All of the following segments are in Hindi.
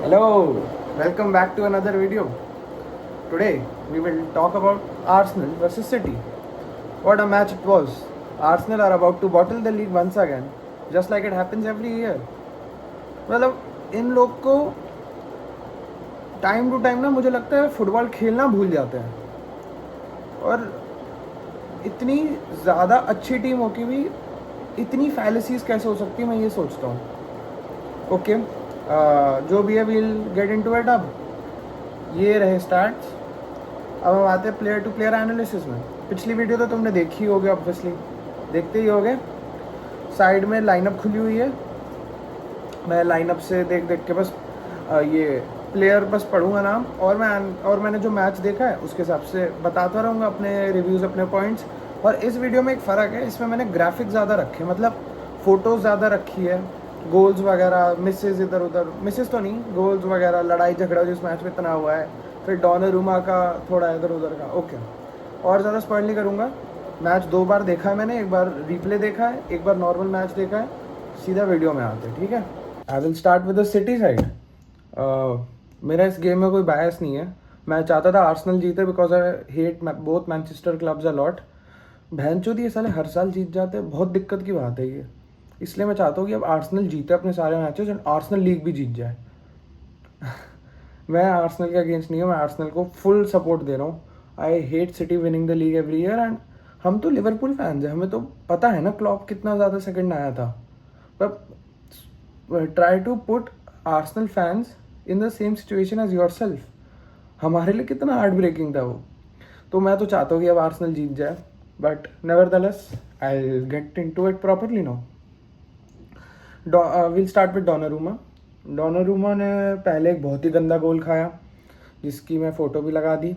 Hello, welcome back to another video. Today we will talk about Arsenal versus City. What a match it was. Arsenal are about to bottle the league once again, just like it happens every year. मतलब इन लोग को टाइम टू टाइम ना मुझे लगता है फुटबॉल खेलना भूल जाते हैं और इतनी ज़्यादा अच्छी टीम हो के भी इतनी फैलेसीज कैसे हो सकती है मैं ये सोचता हूँ. ओके जो भी है विल गेट इनटू इट. अब ये रहे स्टार्ट्स. अब हम आते हैं प्लेयर टू प्लेयर एनालिसिस में. पिछली वीडियो तो तुमने देखी होगी, ऑब्वियसली देखते ही होगे. साइड में लाइनअप खुली हुई है. मैं लाइनअप से देख देख के बस ये प्लेयर बस पढ़ूंगा नाम और मैंने जो मैच देखा है उसके हिसाब से बताता रहूँगा अपने रिव्यूज़, अपने पॉइंट्स. और इस वीडियो में एक फ़र्क है, इसमें मैंने ग्राफिक्स ज़्यादा रखे, मतलब फ़ोटोज़ ज़्यादा रखी है. गोल्स वगैरह, मिसेस इधर उधर, मिसेस तो नहीं, गोल्स वगैरह, लड़ाई झगड़ा जिस मैच में इतना हुआ है, फिर डॉनरूमा का थोड़ा इधर उधर का. ओके, और ज़्यादा स्पॉइल नहीं करूँगा. मैच 2 बार देखा है मैंने, एक बार रिप्ले देखा है, एक बार नॉर्मल मैच देखा है. सीधा वीडियो में आते हैं, ठीक है. I will start with the city side. मेरा इस गेम में कोई बायस नहीं है. मैं चाहता था आर्सेनल जीते because I hate both Manchester clubs a lot. भैंचोद ये साले हर साल जीत जाते हैं, बहुत दिक्कत की बात है ये. इसलिए मैं चाहता हूँ कि अब आर्सेनल जीते अपने सारे मैचेस और आर्सेनल लीग भी जीत जाए. मैं आर्सेनल के अगेंस्ट नहीं हूँ, मैं आर्सेनल को फुल सपोर्ट दे रहा हूँ. I hate city winning the league every year. And हम तो लिवरपूल फैंस हैं, हमें तो पता है ना क्लॉप कितना ज़्यादा सेकंड आया था. पर try to put Arsenal fans in the same situation as your self लिए कितना हार्ट ब्रेकिंग था वो. तो मैं तो चाहता हूँ कि अब आर्सेनल जीत जाए, but nevertheless I get into it properly now. Will start with Donnarumma. Donnarumma ने पहले एक बहुत ही गंदा गोल खाया जिसकी मैं फ़ोटो भी लगा दी.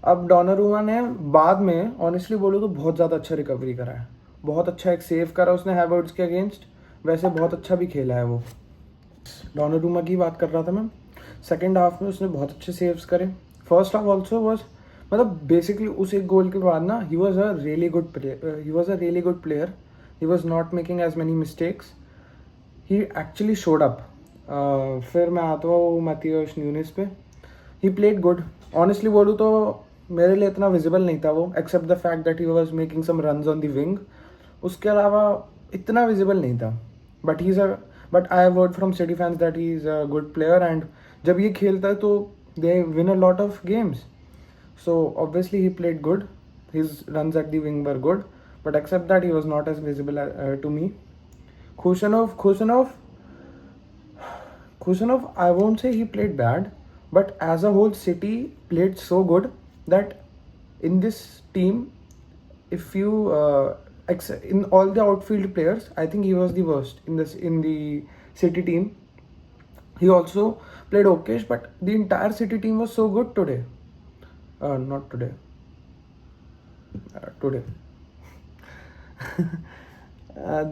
अब डोनारूमा ने बाद में ऑनेस्टली बोलूँ तो बहुत ज़्यादा अच्छा रिकवरी करा है. बहुत अच्छा एक सेव करा उसने हैवर्ट्स के अगेंस्ट. वैसे बहुत अच्छा भी खेला है वो. डोनारूमा की बात कर रहा था मैं. सेकेंड हाफ में उसने बहुत अच्छे सेव्स करे. फर्स्ट हाफ ऑल्सो वॉज, मतलब बेसिकली उस एक गोल के बाद ना he was a really good player. He was not making as many mistakes. He actually showed up. फिर मैं आता हूँ मैथियस न्यूनेस पे. ही प्लेड गुड. ऑनेस्टली बोलूँ तो मेरे लिए इतना विजिबल नहीं था वो, except the fact that he was making some runs on the wing. उसके अलावा इतना विजिबल नहीं था. But he is a but I have heard from City fans that he is a good player. And जब ये खेलता है तो they win a lot of games. So obviously he played good. His runs at the wing were good. But except that he was not as visible to me. Kusanov, I won't say he played bad, but as a whole, City played so good that in this team, if you in all the outfield players, I think he was the worst in the City team. He also played okay, but the entire City team was so good today. Not today. Today.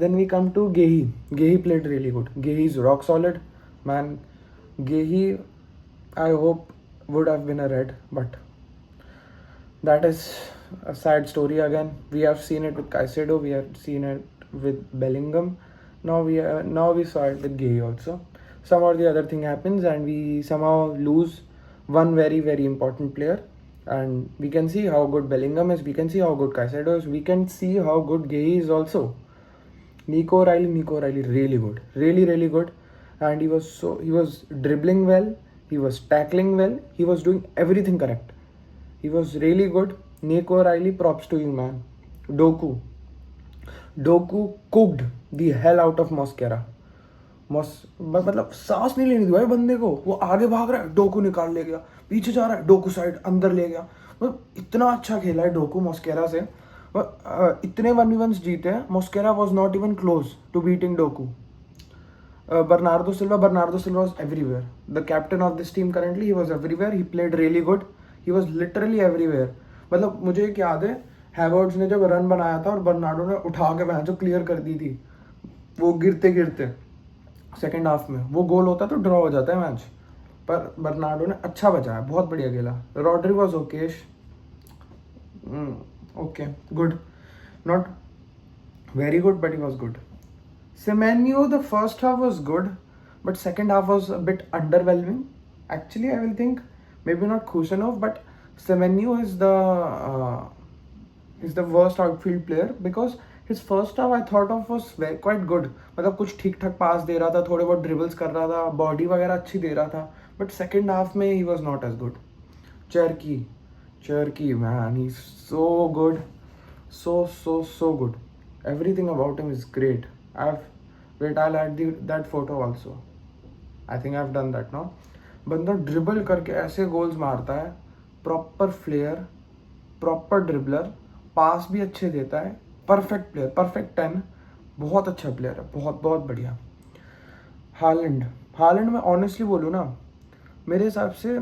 Then we come to Gehi. Gehi played really good. Gehi is rock solid, man. Gehi, I hope would have been a red, but that is a sad story again. We have seen it with Caicedo, we have seen it with Bellingham. Now we saw it with Gehi also. Some or the other thing happens, and we somehow lose one very very important player. And we can see how good Bellingham is. We can see how good Caicedo is. We can see how good Gehi is also. Nico O'Reilly, really good, really good. And he was dribbling well, he was tackling well, he was doing everything correct. He was really good. Nico O'Reilly, props to you, man. Doku cooked the hell out of Mosquera. मतलब सांस नहीं लेने दी भाई बंदे को. वो आगे भाग रहा है, डोकू निकाल ले गया. पीछे जा रहा है, डोकू साइड अंदर ले गया. मतलब इतना अच्छा खेला है डोकू मॉस्केरा से. इतने 1v1s जीते हैं. Mosquera was not even close to beating Doku. Bernardo Silva was everywhere. The captain of this team currently, he was everywhere. He played really good. He was literally everywhere. मतलब मुझे एक याद है, हैवर्ट्स ने जब रन बनाया था और बर्नार्डो ने उठा के वहाँ जो क्लियर कर दी थी, वो गिरते गिरते सेकेंड हाफ में वो गोल होता तो ड्रॉ हो जाता है मैच. पर बर्नार्डो ने अच्छा बचाया, बहुत बढ़िया खेला. Rodri was Okesh, okay, good, not very good, but he was good. Semenyo, the first half was good, but second half was a bit underwhelming. Actually, I will think maybe not Khushanov, but Semenyo is the worst outfield player because his first half I thought of was quite good. मतलब कुछ ठीक ठाक पास दे रहा था, थोड़े बहुत ड्रिबल्स कर रहा था, बॉडी वगैरह अच्छी दे रहा था, बट सेकेंड हाफ में he was not as good. Cherky, man, he's so good, so good. Everything about him is great. I'll add that photo also. I think I've done that now. बंदा ड्रिबल करके ऐसे गोल्स मारता है, प्रॉपर फ्लेयर, प्रॉपर ड्रिबलर, पास भी अच्छे देता है, परफेक्ट प्लेयर, परफेक्ट 10, बहुत अच्छा प्लेयर है, बहुत बहुत बढ़िया. हालैंड में ऑनेस्टली बोलूँ ना, मेरे हिसाब से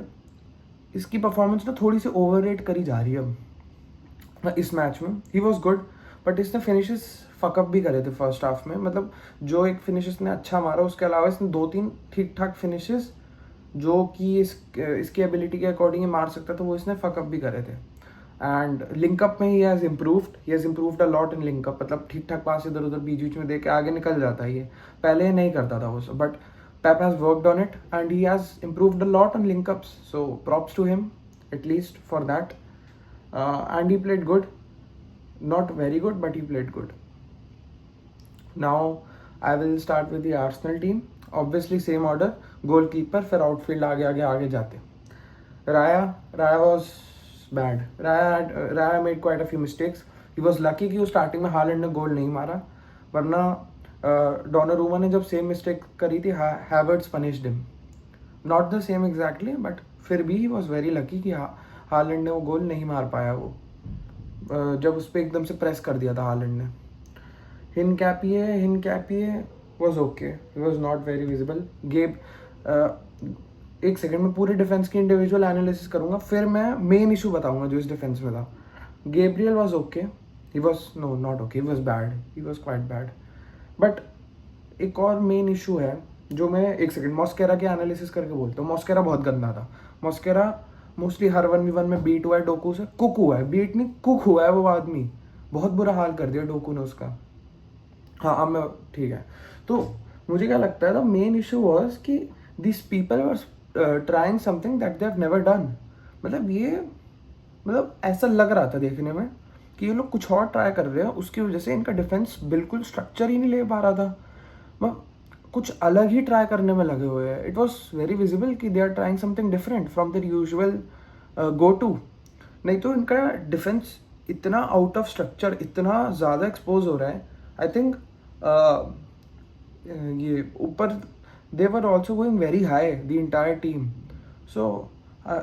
इसकी परफॉर्मेंस ना थोड़ी सी ओवररेट करी जा रही है अब इस मैच में. ही वॉज गुड, बट इसने फिनिशेस फकअप भी करे थे फर्स्ट हाफ में. मतलब जो एक फिनिशेस ने अच्छा मारा, उसके अलावा इसने 2-3 ठीक ठाक फिनिशेस जो कि इसकी एबिलिटी के अकॉर्डिंग मार सकता था, वो इसने फकअप भी करे थे. एंड लिंकअप में he has improved a lot in linkup. मतलब ठीक ठाक पास इधर उधर बीच में दे के आगे निकल जाता है. ये पहले नहीं करता था वो सब, but Pep has worked on it and he has improved a lot on link-ups. So props to him, at least for that. And he played good. Not very good, but he played good. Now I will start with the Arsenal team. Obviously same order. Goalkeeper, फिर outfield आगे जाते. Raya was bad. Raya made quite a few mistakes. He was lucky कि वो starting में हालैंड ने गोल नहीं मारा, वरना डोनारूमा ने जब सेम मिस्टेक करी थी, Havertz punished him. Not the same exactly, but फिर भी ही वॉज वेरी लकी कि हालैंड ने वो गोल नहीं मार पाया. वो जब उस पर एकदम से प्रेस कर दिया था हालैंड ने. Hincapie was okay, he was not very visible. एक सेकेंड में पूरे डिफेंस की इंडिविजुअल एनालिसिस करूंगा, फिर मैं मेन इशू बताऊंगा जो इस डिफेंस में था. Gabriel was okay, he was not okay, he was bad, he was quite bad. But एक और मेन इशू है जो मैं एक सेकंड मॉस्केरा के एनालिसिस करके बोलता हूँ. मॉस्केरा बहुत गंदा था. मॉस्केरा मोस्टली हर 1v1 में बीट हुआ है डोकू से. कुक हुआ है, बीट नहीं कुक हुआ है वो आदमी. बहुत बुरा हाल कर दिया डोकू ने उसका. हाँ अब मैं ठीक है. तो मुझे क्या लगता है, द मेन इशू वॉज कि this people were trying something that they have never done. मतलब ऐसा लग रहा था देखने में कि ये लोग कुछ और ट्राई कर रहे हैं, उसकी वजह से इनका डिफेंस बिल्कुल स्ट्रक्चर ही नहीं ले पा रहा था. कुछ अलग ही ट्राई करने में लगे हुए हैं. इट वॉज वेरी विजिबल कि they are trying something different from their usual go to. नहीं तो इनका डिफेंस इतना आउट ऑफ स्ट्रक्चर, इतना ज़्यादा एक्सपोज हो रहा है. आई थिंक ये ऊपर they were also going very high the entire team. So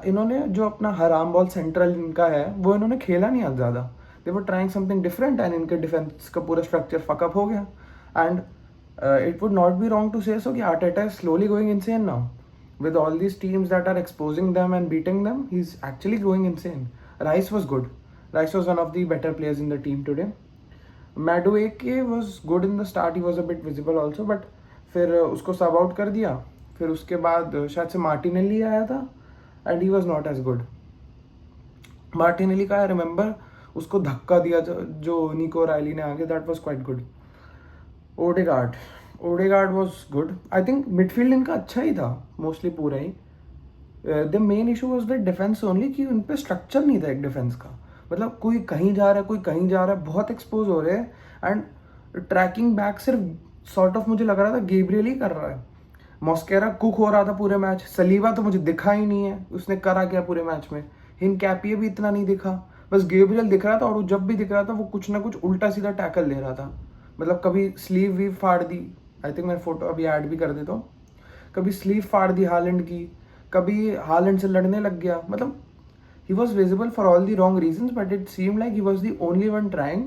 इन्होंने जो अपना हराम बॉल सेंट्रल इनका है वो इन्होंने खेला नहीं आज ज़्यादा. They were trying something different and इनके डिफेंस का पूरा स्ट्रक्चर फकअप हो गया. And it would not be wrong to say so कि Arteta is slowly going insane now. With all these teams that are exposing them and beating them, he's actually going insane. Rice was good. Rice was one of the better players in the team today. Madueke was good in the start. He was a bit visible also, but फिर उसको सब आउट कर दिया. फिर उसके बाद शायद से मार्टिनेली आया था and he was not as good. Martinelli का I remember उसको धक्का दिया जो निको रायली ने आगे. That was quite good. Odegaard was good. I think midfield इनका अच्छा ही था मोस्टली पूरा ही. The main issue was the defence only कि उन पे स्ट्रक्चर नहीं था एक डिफेंस का. मतलब कोई कहीं जा रहा है, कोई कहीं जा रहा है, बहुत एक्सपोज हो रहे हैं. एंड ट्रैकिंग बैक सिर्फ सॉर्ट ऑफ मुझे लग रहा था गेब्रियल ही कर रहा है. मॉस्केरा कुक हो रहा था पूरे मैच. सलीवा तो मुझे दिखा ही नहीं है उसने करा क्या पूरे मैच में. हिनकैपिए भी इतना नहीं दिखा. बस गेब्रियल दिख रहा था, और वो जब भी दिख रहा था वो कुछ ना कुछ उल्टा सीधा टैकल ले रहा था. मतलब कभी स्लीव भी फाड़ दी. आई थिंक मैं फोटो अभी ऐड भी कर देता हूँ. कभी स्लीव फाड़ दी हालैंड की, कभी हालैंड से लड़ने लग गया. मतलब he was visible for all the wrong reasons, but it seemed like he was the only one trying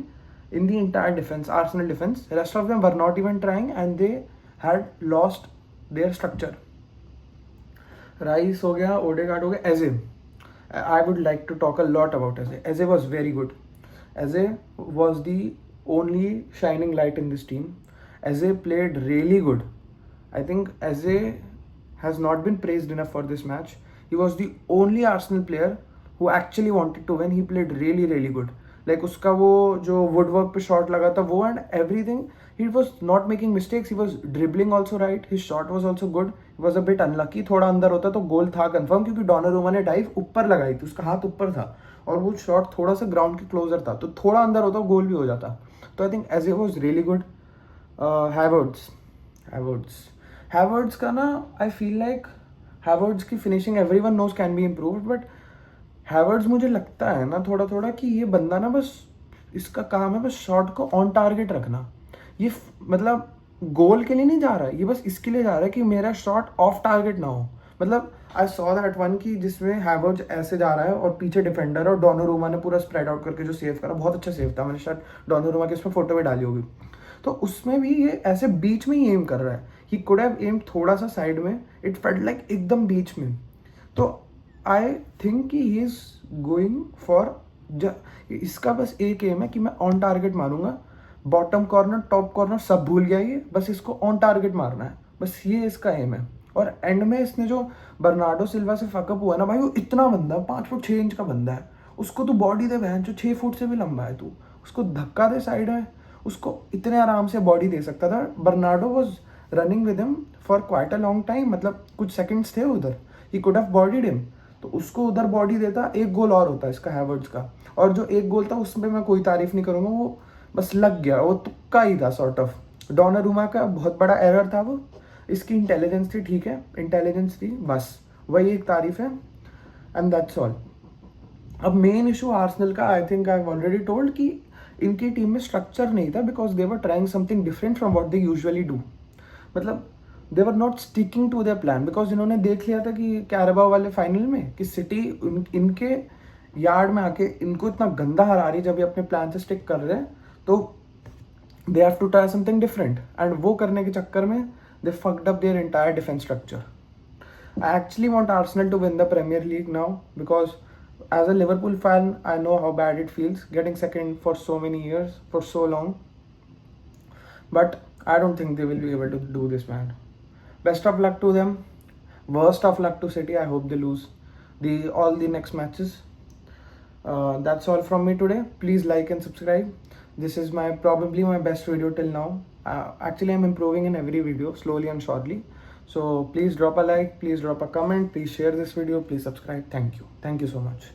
in the entire defense, Arsenal defense. The rest of them were not even trying and they had lost their structure. Rice हो गया, ओडेगार्ड हो गया, Eze. I would like to talk a lot about Eze. Eze was very good. Eze was the only shining light in this team. Eze played really good. I think Eze has not been praised enough for this match. He was the only Arsenal player who actually wanted to win. He played really, really good. Like उसका वो जो वुडवर्क पे शॉट लगा था वो and everything, he was not making mistakes, he was dribbling also right, his shot was also good, he was a bit unlucky, थोड़ा अंदर होता तो गोल था कंफर्म, क्योंकि डोनारुमा ने डाइव ऊपर लगाई थी, उसका हाथ ऊपर था और वो शॉट थोड़ा सा ग्राउंड के क्लोजर था, तो थोड़ा अंदर होता गोल भी हो जाता। तो I think as a was really good. Havertz Havertz Havertz का ना, आई फील लाइक हैवर्ड्स की finishing everyone knows can be improved, but Havertz मुझे लगता है ना थोड़ा थोड़ा कि ये बंदा ना बस इसका काम है बस शॉट को ऑन टारगेट रखना। ये मतलब गोल के लिए नहीं जा रहा है, ये बस इसके लिए जा रहा है कि मेरा शॉट ऑफ टारगेट ना हो। मतलब आई सॉ दैट वन की जिसमें हैवर्ड्स ऐसे जा रहा है और पीछे डिफेंडर और डोनारुमा ने पूरा स्प्रेड आउट करके जो सेव करा, बहुत अच्छा सेव था, मैंने शायद डोनारुमा की उसमें फोटो भी डाली होगी। तो उसमें भी ये ऐसे बीच में ही एम कर रहा है, ही कुड हैव एम थोड़ा सा साइड में, इट फेल्ट लाइक एकदम बीच में। तो आई थिंक कि ही इज गोइंग फॉर, इसका बस एक एम है कि मैं ऑन टारगेट मारूंगा, बॉटम कॉर्नर टॉप कॉर्नर सब भूल गया ये, बस इसको ऑन टारगेट मारना है, बस ये इसका एम है। और एंड में इसने जो बर्नार्डो सिल्वा से फकअप हुआ ना भाई, वो इतना बंदा 5 फुट 6 इंच का बंदा है, उसको तू बॉडी दे बहन जो 6 फुट से भी लंबा है, तू उसको धक्का दे साइड में, उसको इतने आराम से बॉडी दे सकता था। Bernardo was running with him for quite a long time, मतलब कुछ सेकंड्स थे उधर, he could have bodied him, तो उसको उधर बॉडी देता, एक गोल और होता इसका हैवर्ड्स का। और जो एक गोल था उसमें मैं कोई तारीफ नहीं करूंगा, वो बस लग गया, वो तुक्का ही था सॉर्ट ऑफ। डोनारुमा का बहुत बड़ा एरर था वो, इसकी इंटेलिजेंस थी, ठीक है इंटेलिजेंस थी, बस वही एक तारीफ है, एंड दैट्स ऑल। अब मेन इशू आर्सेनल का, I think I have already told कि इनकी टीम में स्ट्रक्चर नहीं था, because they were trying something different from what they usually do. मतलब they were not sticking to their plan, because इन्होंने देख लिया था कि कैराबाओ वाले फाइनल में कि सिटी इनके यार्ड में आके इनको इतना गंदा हरा रही, जब ये अपने प्लान से स्टिक कर रहे हैं तो they have to try something different, and वो करने के चक्कर में they fucked up their entire defence structure. I actually want Arsenal to win the Premier League now, because as a Liverpool fan, I know how bad it feels getting second for so many years, for so long. But I don't think they will be able to do this, man. Best of luck to them. Worst of luck to City. I hope they lose all the next matches. That's all from me today. Please like and subscribe. This is probably my best video till now. Actually, I'm improving in every video, slowly and surely. So please drop a like, please drop a comment, please share this video, please subscribe. Thank you so much.